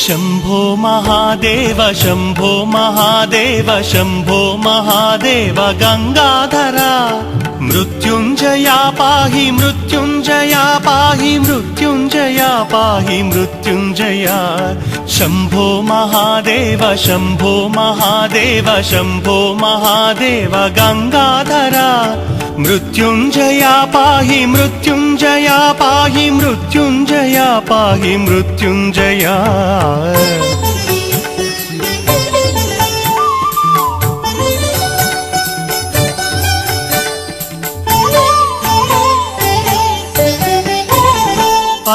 शम्भो महादेव शम्भो महादेव शम्भो महादेव गंगाधरा मृत्युंजया पाहि मृत्युंजया पाहि मृत्युंजया पाहि मृत्युंजया शम्भो महादेव शम्भो महादेव शम्भो महादेव गंगाधरा मृत्युंजया पाहि मृत्युंजया पाहि मृत्युंजया पाहि मृत्युंजया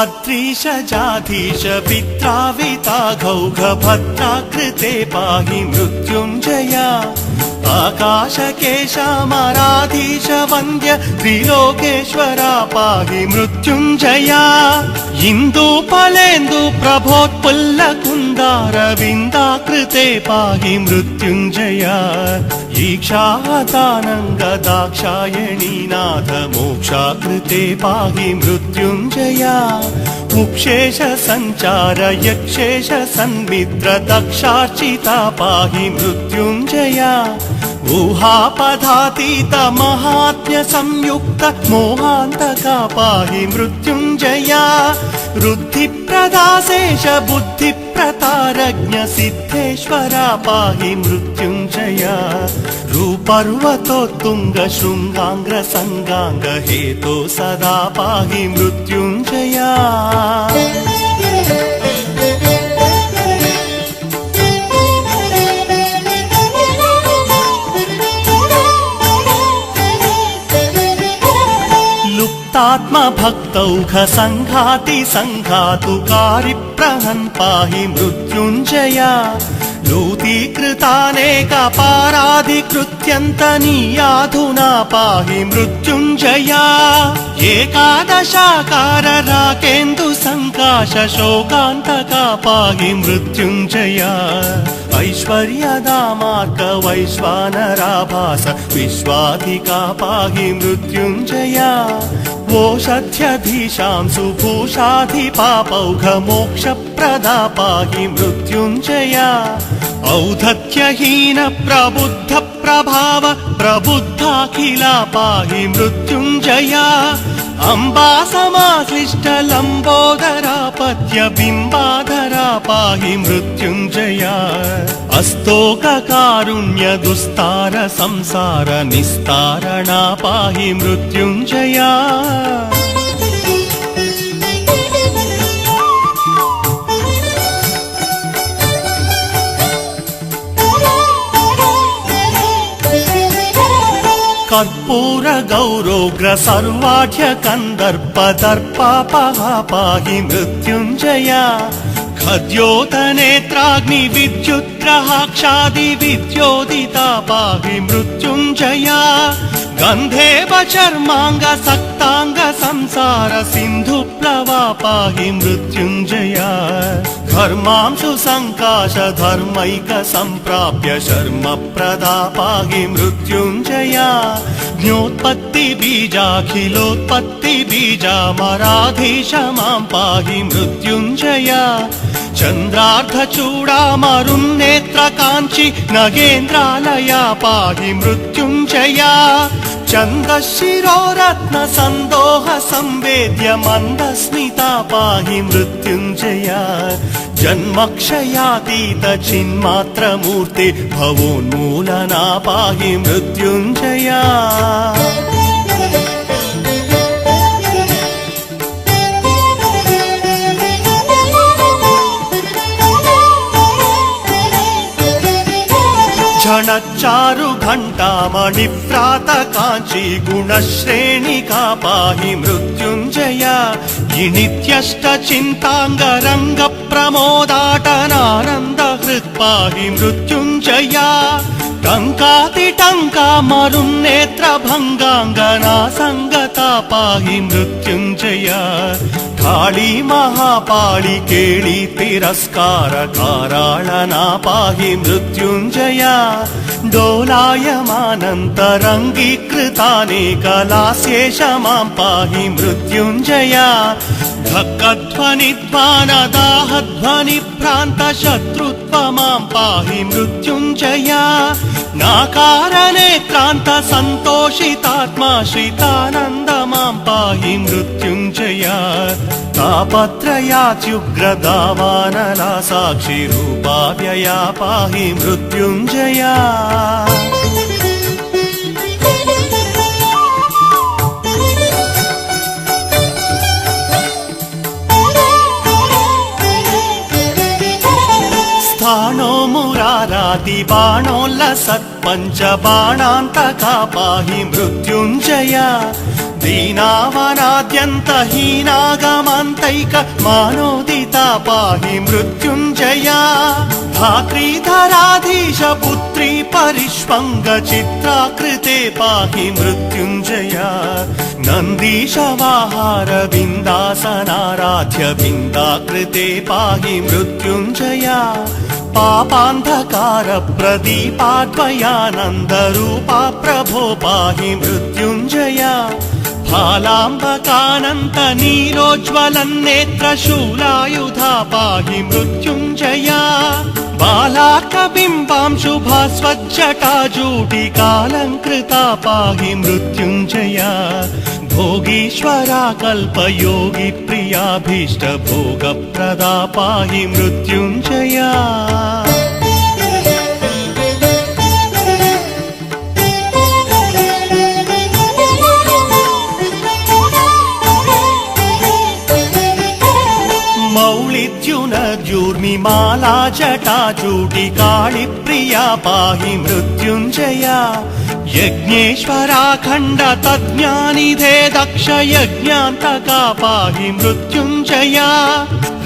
अद्रीश जाधीश वित्राविताघौघ भद्राकृते पाहि मृत्युंजया आकाशकेशामराधीश वन्द्य त्रिलोकेश्वरा पाहि मृत्युंजया इन्दुपलेन्दु प्रभोत्पुल्लकुन्दारविन्दाकृते पाहि मृत्युंजया ईक्षादानङ्ग दाक्षायणीनाथ मोक्षाकृते पाहि मृत्युंजया उक्षेश संचार यक्षेश सन्मित्र दक्षार्चिता पाहि मृत्युंजया ऊहापधातीत महात्म्य संयुक्त मोहान्तका पाहि मृत्युंजया रुद्धिप्रदाशेष बुद्धिप्रतारज्ञ सिद्धेश्वरा पाहि मृत्युंजया रूपर्वतोत्तुंग शृंगांग्र संगांग हेतो सदा पाहि मृत्युंजया लुप्तात्म भक्तौघ संघाति संघातुकारी प्रहन् पाहि मृत्युंजया लूतीकृतानेकपाराधिकृत्यन्तनीयाधुना पाहि मृत्युंजया एकादशाकार राकेन्दु संकाश शोकान्तका पाहि मृत्युंजया ऐश्वर्यदामार्क वैश्वानराभास विश्वाधिका पाहि मृत्युंजया ओषध्यधीशां सुभूषाधिपापौघ मोक्षप्रदा पाहि मृत्युंजया औद्धत्यहीन प्रबुद्ध प्रभाव प्रबुद्धाखिला पाहि मृत्युंजया अम्बा समाश्लिष्ट लम्बोदरा पद्य बिम्बाधरा पाहि मृत्युंजया अस्तोककारुण्य दुस्तार संसार निस्तारणा पाहि मृत्युंजया कर्पूर गौरोग्र सर्वाढ्य कंदर्प दर्पापहा पाहि मृत्युंजया खद्योतनेत्राग्नि विद्युद्ग्रहाक्षादि विद्योदिता पाहि मृत्युंजया गन्धेव चर्मांग सक्तांग संसार सिन्धुप्लवा पाहि मृत्युंजया धर्मांशु संकाश धर्मैक संप्राप्य शर्म प्रदा पाहि मृत्युंजया ज्ञोत्पत्ति बीजाखिलोत्पत्ति बीजामराधीश मां पाहि मृत्युंजया चन्द्रार्धचूडामरुन्नेत्र काञ्चि नगेन्द्रालया पाहि मृत्युंजया चन्दशिरोरत्न सन्दोह संवेद्य मन्दस्मिता पाहि मृत्युंजया जन्मक्षयातीत चिन्मात्र मूर्ति भवोन्मूलना पाहि मृत्युंजया क्षणचारु घंटामणिव्रात कांची गुणश्रेणिका पाहि मृत्युंजया नित्यष्ट चिंतांगरंग प्रमोदाटनानंद हृत् पाहि मृत्युंजया टंकातिटंका मरुन्नेत्र भंगांगना संगता पाहि मृत्युंजया काली महापाळि केळि तिरस्कार काराळना पाहि मृत्युंजया डोलायमानन्तरङ्गीकृतानेकलास्येष मां पाहि मृत्युञ्जया धक्कध्वनिध्वानदाहध्वनिभ्रान्तशत्रुत्व मां पाहि मृत्युञ्जया नाकारणेक्रान्तसन्तोषितात्मा श्रितानन्द मां पाहि मृत्युञ्जया तापत्रयात्युग्रदावानला साक्षिरूपा व्यया पाहि मृत्युञ्जया स्थाणो मुरारादिबाणोल्लसत्पञ्चबाणान्तका पाहि मृत्युञ्जया दीनावनाद्यन्तहीनागमान्तैक मानोदिता पाहि मृत्युञ्जया धात्रीधराधीश पुत्री परिष्वङ्गचित्राकृते पाहि मृत्युञ्जया नन्दीशवाहारविन्दासनाराध्य बिन्दाकृते पाहि मृत्युञ्जया पापान्धकारप्रदीपाद्वयानन्दरूपा प्रभो पाहि मृत्युञ्जया फालाम्बकानन्तनीलोज्ज्वलन्नेत्रशूलायुधा पाहि मृत्युञ्जया बालार्कबिम्बांशुभास्वज्जटाजूटिकालङ्कृता पाहि मृत्युञ्जया भोगीश्वरा कल्पयोगी प्रियाभीष्टभोगप्रदा पाहि मृत्युञ्जया मौलिद्युनद्यूर्मिमाला जटाजूटिकाळिप्रिया पाहि मृत्युञ्जया यज्ञेश्वराखण्ड तज्ज्ञानिधे दक्ष यज्ञान्तका पाहि मृत्युञ्जया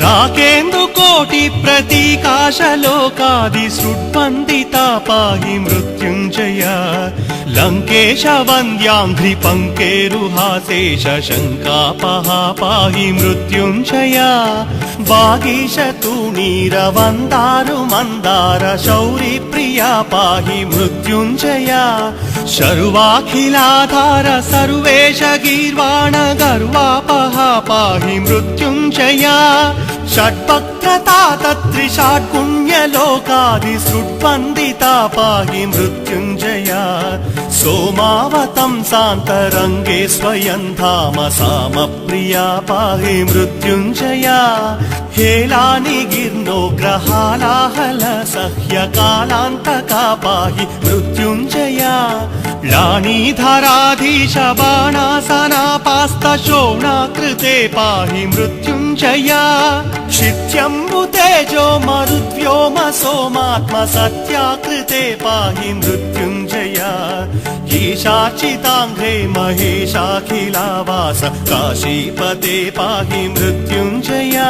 राकेन्दुकोटिप्रतीकाशलोकादिसृड्वन्दिता पाहि मृत्युञ्जया लङ्केशवन्द्याङ्घ्रिपङ्केरुहासेश शङ्कापहा पाहि मृत्युञ्जया वागीशतूणीरवन्दारुमन्दार शौरिप्रिया पाहि मृत्युञ्जया शर्वाखिलाधार सर्वेश गीर्वाण गर्वापहा पाहि मृत्युञ्जया षड्वक्रता तत्त्रिषाड्गुण्यलोकादिसृड्वन्दिता पाहि मृत्युञ्जया सोमावतं सान्तरङ्गे स्वयं धाम सामप्रिया पाहि मृत्युञ्जया हेलानिगिर्नो ग्रहालाहल सह्यकालान्तका पाहि मृत्युञ्जया लाणीधराधीश बाणासनापास्तशोणाकृते पाहि मृत्युञ्जया क्षित्यम्बुतेजो मरुद्व्योम सोमात्म सत्याकृते पाहि मृत्युञ्जया ईशाचिताङ्घ्रे महेशाखिलावास काशीपते पाहि मृत्युञ्जया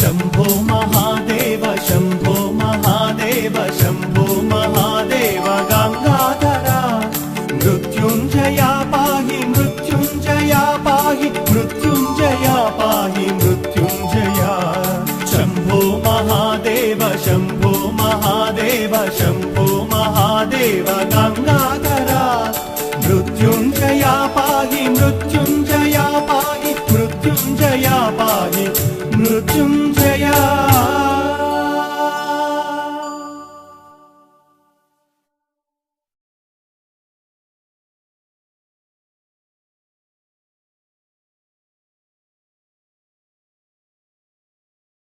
शम्भो महादेव शम्भो महादेव शम्भो महादेव गङ्गाधरा मृत्युञ्जया पाहि मृत्युञ्जया पाहि मृत्युञ्जया पाहि मृत्युञ्जया शम्भो महादेव शम्भो